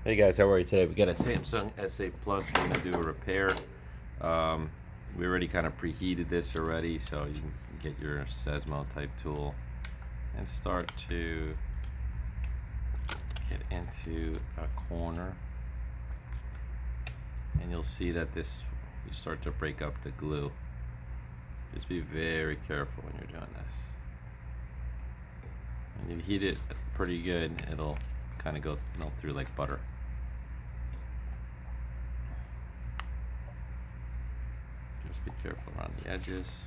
Hey guys, how are you today? We got a Samsung S8 Plus. We're gonna do a repair. Um, we already kind of preheated this already, so you can get your Sesmo type tool and start to get into a corner. And you'll see that you start to break up the glue. Just be very careful when you're doing this. When you heat it pretty good, it'll kind of go melt through like butter. Just be careful around the edges,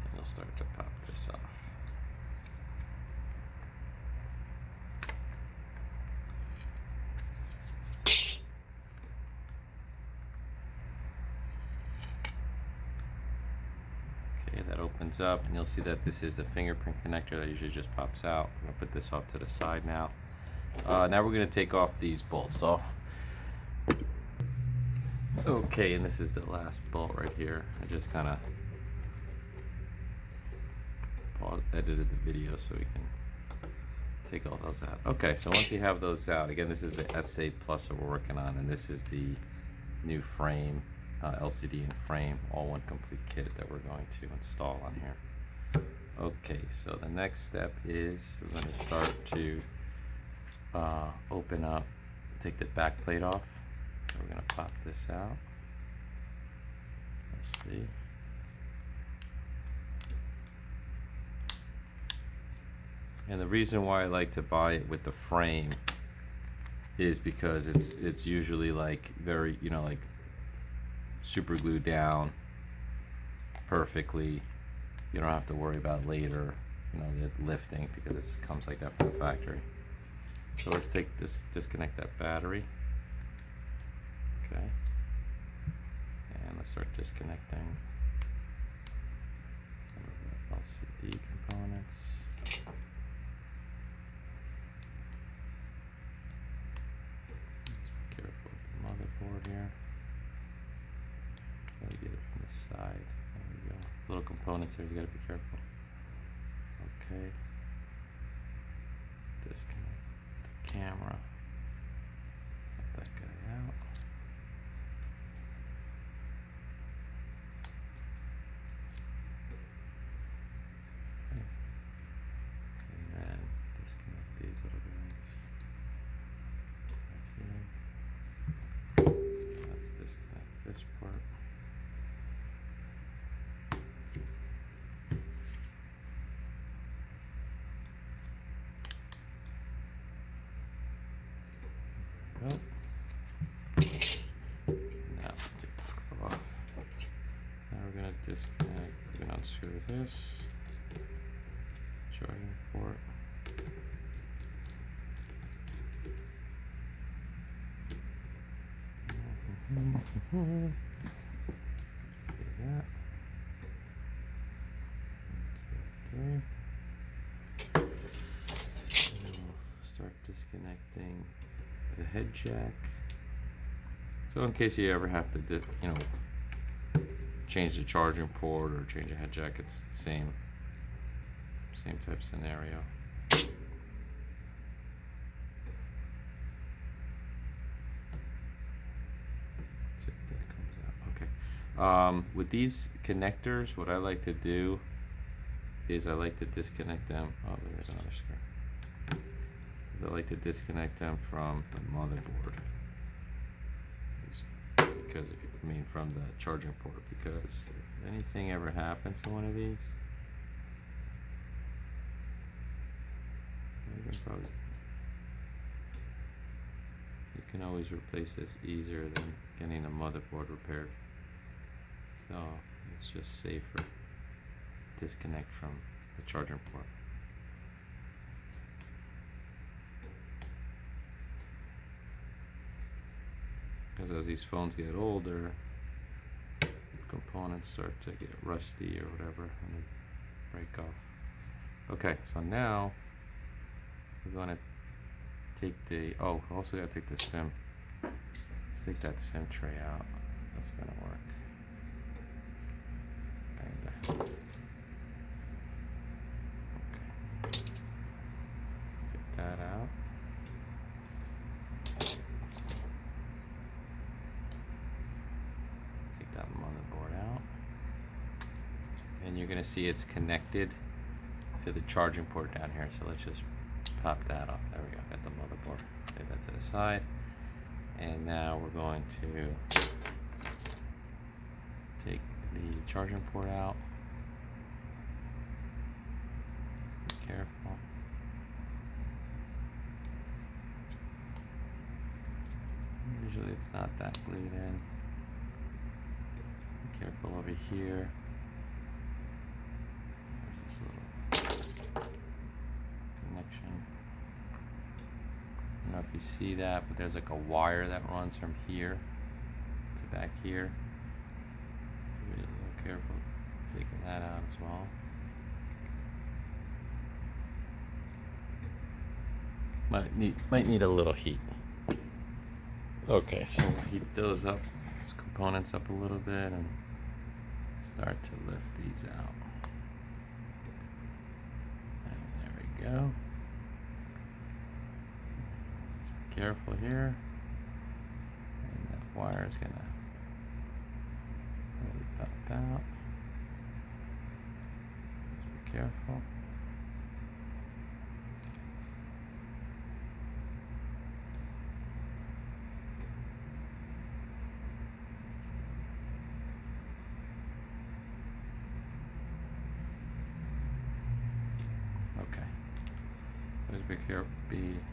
and you'll start to pop this off. Okay, that opens up, and you'll see that this is the fingerprint connector that usually just pops out. I'm gonna put this off to the side now. Now we're gonna take off these bolts off. Okay, and this is the last bolt right here. I just kind of edited the video so we can take all those out. Okay, so once you have those out, again, this is the S8 Plus that we're working on, and this is the new frame, LCD and frame, all one complete kit that we're going to install on here. Okay, so the next step is we're going to start to open up, take the back plate off. So we're going to pop this out. Let's see. And the reason why I like to buy it with the frame is because it's usually like very, like super glued down perfectly. You don't have to worry about later, the lifting, because it comes like that from the factory. So let's disconnect that battery. Okay. And let's start disconnecting some of the LCD components. Just be careful with the motherboard here. Gotta get it from the side. There we go. Little components here, you gotta be careful. Okay. Disconnect the camera. Let that guy out. Okay. And then disconnect these little guys. Okay. Let's disconnect this part. There we go. Now take this clip off. Now we're gonna disconnect. We're gonna unscrew this charging port. See that? 1, 2, 3. And we'll start disconnecting the head jack. So in case you ever have to, change the charging port or change a head jack, it's the same type scenario. See if that comes out. Okay. With these connectors, what I like to do is I like to disconnect them. Oh, there's another screw. I like to disconnect them from the motherboard. Because from the charging port, because if anything ever happens to one of these, you can always replace this easier than getting the motherboard repaired. So it's just safer. Disconnect from the charging port. Because as these phones get older, components start to get rusty or whatever and they break off. Okay, so now we're going to take also got to take the SIM. Let's take that SIM tray out. That's going to work. Kinda. Okay. Let's take that out. you're going to see it's connected to the charging port down here. So let's just pop that off. There we go. Got the motherboard. Take that to the side. And now we're going to take the charging port out. Be careful. Usually it's not that glued in. Be careful over here. There's this little connection. I don't know if you see that, but there's like a wire that runs from here to back here. Be a little careful taking that out as well. Might need a little heat. Okay, so we'll heat those up, these components up a little bit, and start to lift these out. And there we go. Just be careful here. And that wire is gonna really pop out. Just be careful.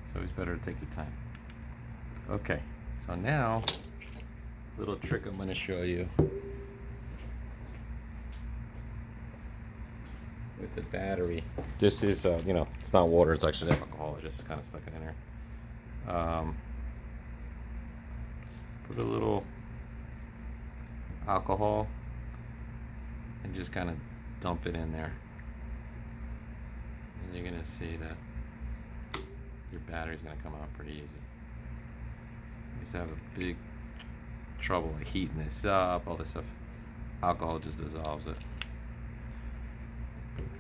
It's always better to take your time. Okay, so now, little trick I'm going to show you with the battery. This is, you know, it's not water, it's actually alcohol. I just kind of stuck it in there. Put a little alcohol and just kind of dump it in there. And you're going to see that your battery's going to come out pretty easy. You used to have a big trouble like heating this up, all this stuff. Alcohol just dissolves it.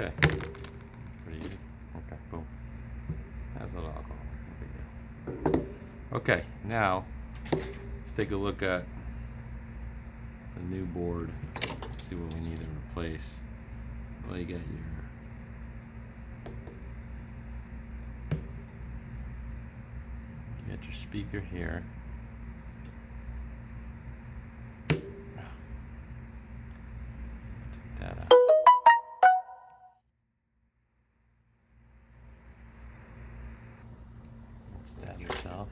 Okay. Pretty easy. Okay, boom. That's a little alcohol. No big deal. Okay, now let's take a look at the new board. See what we need to replace. Well, you got your speaker here. Take that out. Stab yourself.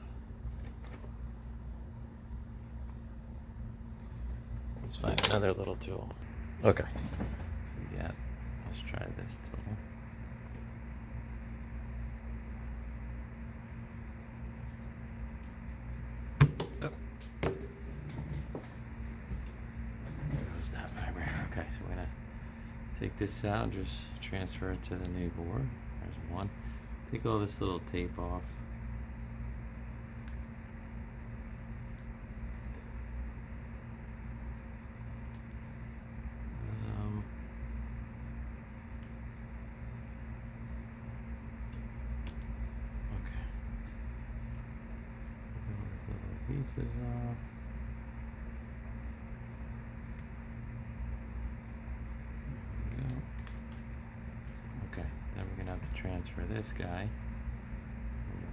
Let's find another little tool. Okay. Yeah. Let's try this tool. Okay, so we're gonna take this out and just transfer it to the new board. There's one. Take all this little tape off. Okay. Take all these little pieces off. Okay, then we're gonna have to transfer this guy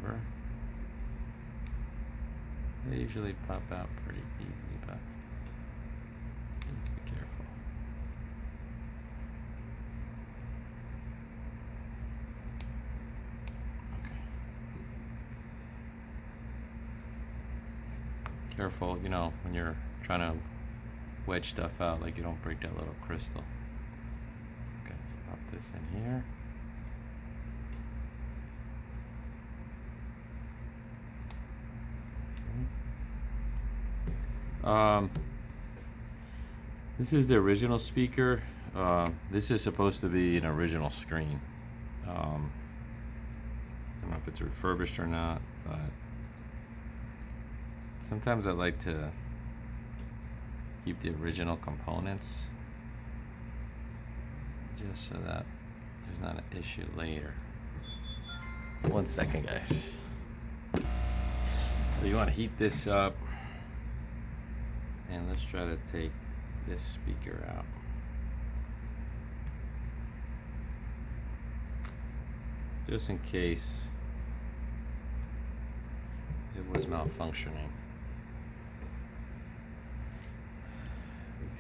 over. They usually pop out pretty easy, but just be careful. Okay. Careful, you know, when you're trying to wedge stuff out, like you don't break that little crystal. Okay, so pop this in here. This is the original speaker. This is supposed to be an original screen. I don't know if it's refurbished or not, but sometimes I like to keep the original components just so that there's not an issue later. 1 second, guys. So you want to heat this up, and let's try to take this speaker out. just in case it was malfunctioning.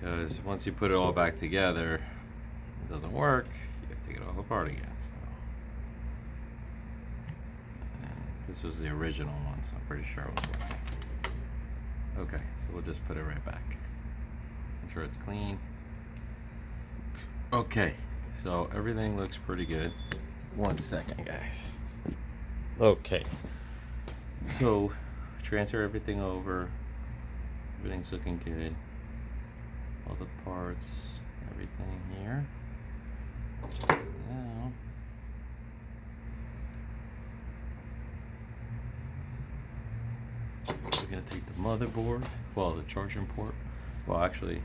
Because once you put it all back together, it doesn't work, you have to take it all apart again. So, and this was the original one, so I'm pretty sure it was working. Okay, so we'll just put it right back. Make sure it's clean. Okay, so everything looks pretty good. 1 second, guys. Okay, so transfer everything over. Everything's looking good. All the parts, everything here. Now, we're gonna take the motherboard, well, the charging port. Well, actually,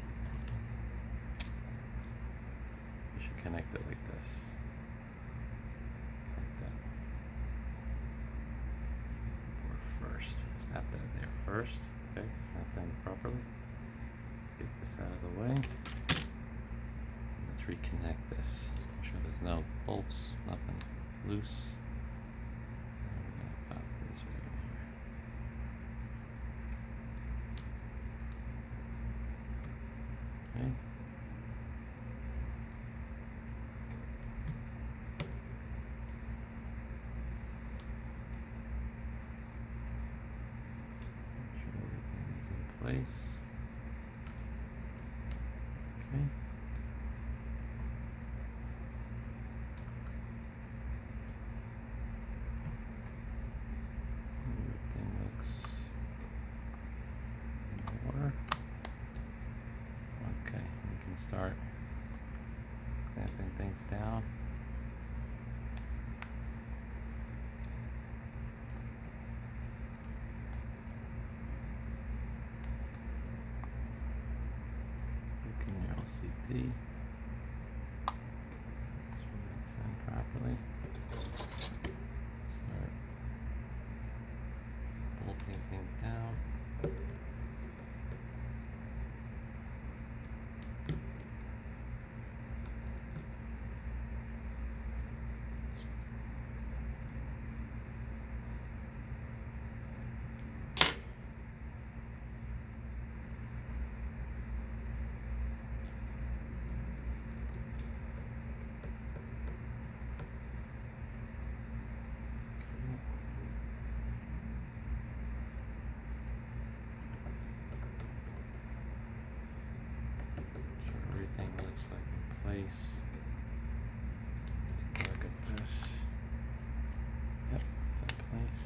you should connect it like this. Connect that port first. Snap that there first. Okay, snap that properly. Let's get this out of the way. Let's reconnect this. Make sure there's no bolts, nothing loose. And we're gonna pop this right here. Okay. Make sure everything is in place. Okay. Everything looks more. Okay, we can start clamping things down. Look in your LCD. Let's run that sound properly. Start bolting things down. Everything looks like in place. Take a look at this. Yep, it's in place.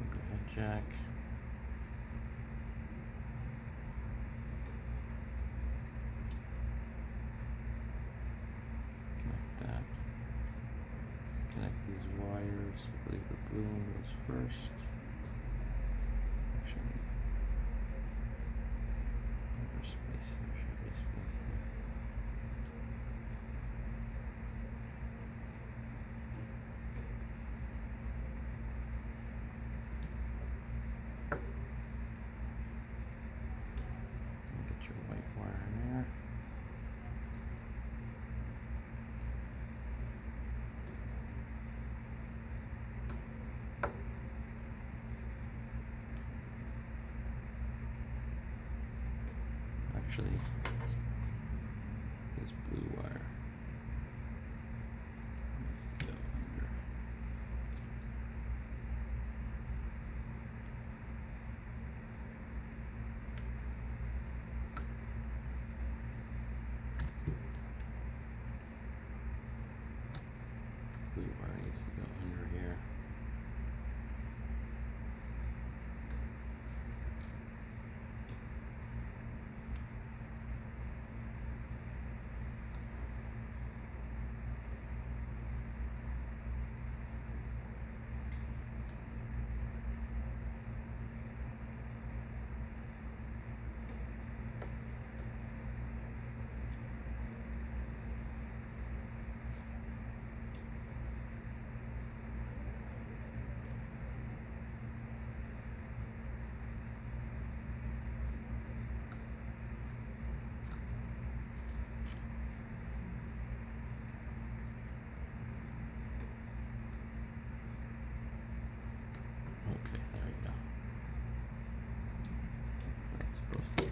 Overhead jack. Connect that. Let's connect these wires. I believe the blue one goes first. Actually, there's space here. Should be space there. Get your white wire in there. Actually, this blue wire needs to go under. Blue wire needs to go under here.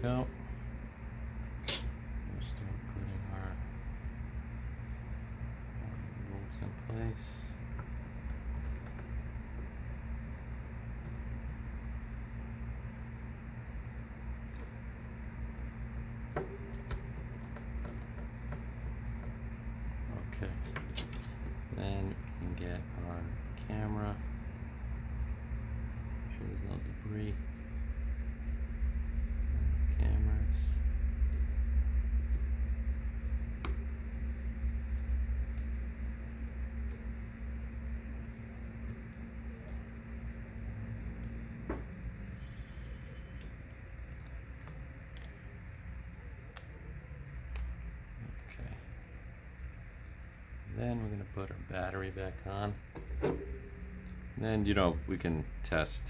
go. We'll start putting our bolts in place. Okay. Then we can get our camera. Make sure there's no debris. Cameras. Okay. Then we're going to put our battery back on. And then, you know, we can test,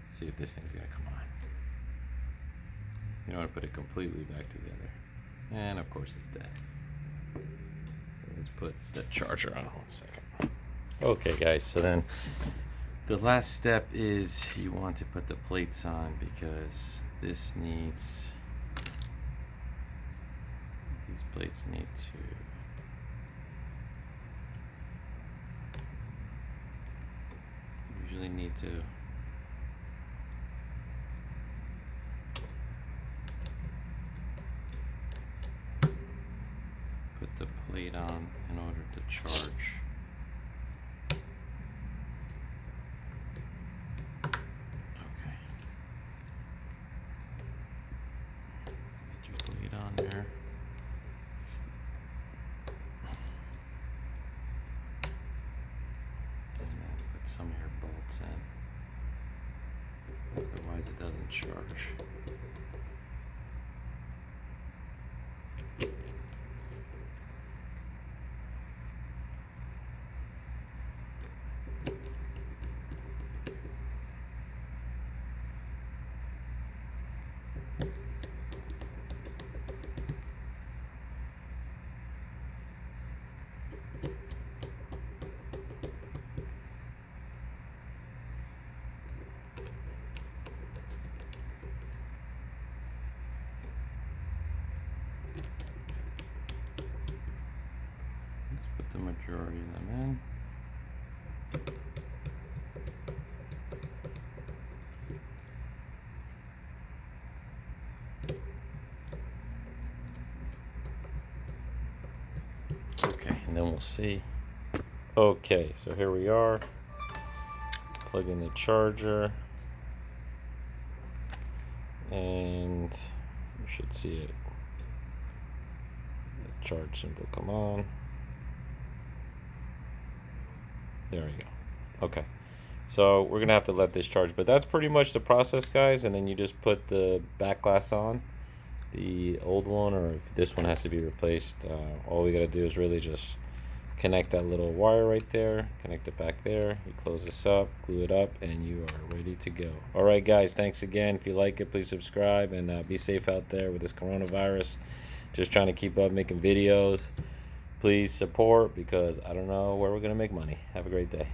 see if this thing's going to come on. You want to put it completely back together. And of course it's dead. So let's put the charger on 1 second. Okay guys, so then the last step is you want to put the plates on because this needs, these plates need to usually need to put the plate on in order to charge. Okay. Get your plate on there. And then put some of your bolts in. Otherwise it doesn't charge. Put the majority of them in. Okay, and then we'll see. Okay, so here we are. Plug in the charger. And you should see it. The charge symbol come on. There we go. Okay. So we're gonna have to let this charge, but that's pretty much the process, guys. And then you just put the back glass on, the old one, or if this one has to be replaced. All we gotta do is really just connect that little wire right there, connect it back there. You close this up, glue it up, and you are ready to go. All right, guys. Thanks again. If you like it, please subscribe and be safe out there with this coronavirus. Just trying to keep up making videos. Please support because I don't know where we're gonna make money. Have a great day.